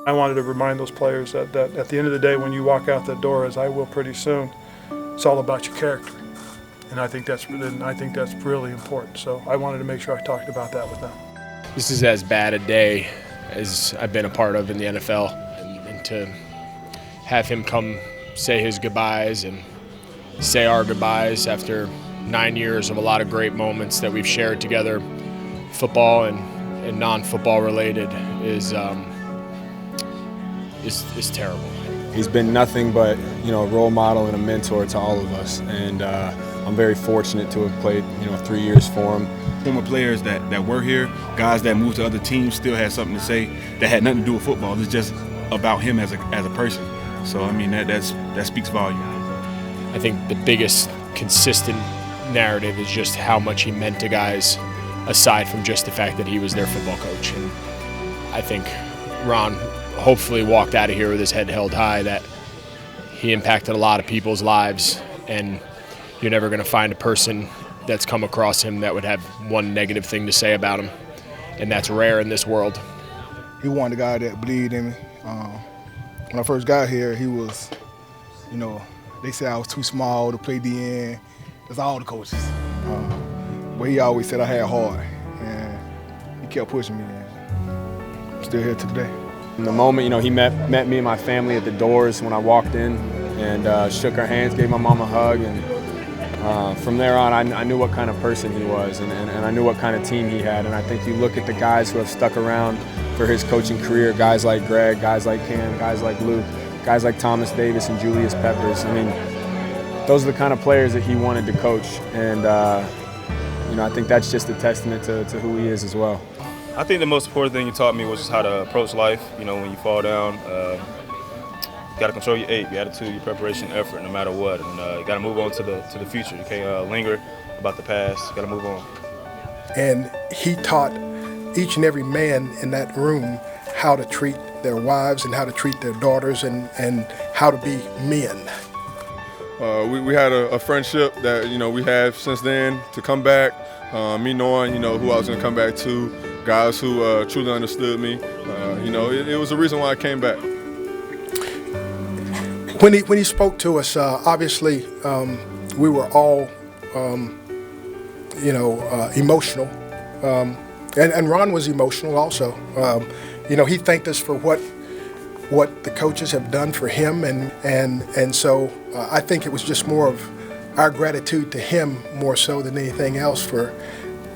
I wanted to remind those players that at the end of the day, when you walk out that door, as I will pretty soon, it's all about your character. And I think that's really important. So I wanted to make sure I talked about that with them. This is as bad a day as I've been a part of in the NFL. And to have him come say his goodbyes and say our goodbyes after 9 years of a lot of great moments that we've shared together, football and non-football related, is terrible. He's been nothing but, a role model and a mentor to all of us, and I'm very fortunate to have played, 3 years for him. Former players that were here, guys that moved to other teams, still had something to say that had nothing to do with football. It's just about him as a person. So I mean that speaks volume. I think the biggest consistent narrative is just how much he meant to guys, aside from just the fact that he was their football coach. And I think Ron hopefully walked out of here with his head held high, that he impacted a lot of people's lives, and you're never going to find a person that's come across him that would have one negative thing to say about him, and that's rare in this world. He wasn't the guy that believed in me. When I first got here, he was, they said I was too small to play DN. That's all the coaches. But he always said I had heart, and he kept pushing me, and I'm still here today. In the moment, he met me and my family at the doors when I walked in, and shook our hands, gave my mom a hug, and from there on, I knew what kind of person he was, and I knew what kind of team he had. And I think you look at the guys who have stuck around for his coaching career, guys like Greg, guys like Cam, guys like Luke, guys like Thomas Davis and Julius Peppers. I mean, those are the kind of players that he wanted to coach, and I think that's just a testament to who he is as well. I think the most important thing he taught me was just how to approach life. When you fall down, you got to control your your attitude, your preparation, effort, no matter what. And you got to move on to the future. You can't linger about the past. You got to move on. And he taught each and every man in that room how to treat their wives and how to treat their daughters and how to be men. We had a friendship that we have since then. To come back, me knowing who I was going to come back to, guys who truly understood me. It was the reason why I came back. When he spoke to us, obviously we were all emotional, and Ron was emotional also. He thanked us for what the coaches have done for him, and so I think it was just more of our gratitude to him more so than anything else for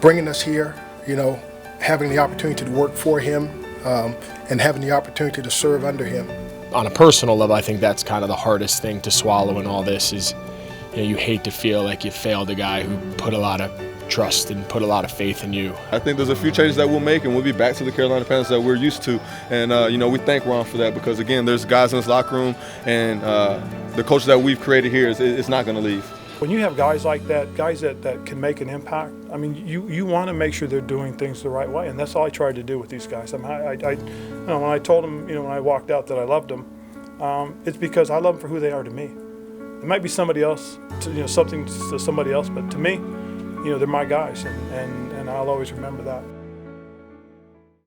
bringing us here, having the opportunity to work for him, and having the opportunity to serve under him. On a personal level, I think that's kind of the hardest thing to swallow in all this is, you hate to feel like you failed a guy who put a lot of trust and put a lot of faith in you. I think there's a few changes that we'll make, and we'll be back to the Carolina Panthers that we're used to. And, we thank Ron for that, because, again, there's guys in this locker room, and the culture that we've created here is not going to leave. When you have guys like that, guys that can make an impact, I mean, you want to make sure they're doing things the right way, and that's all I tried to do with these guys. When I told them, when I walked out that I loved them, it's because I love them for who they are to me. It might be somebody else, something to somebody else, but to me, they're my guys, and I'll always remember that.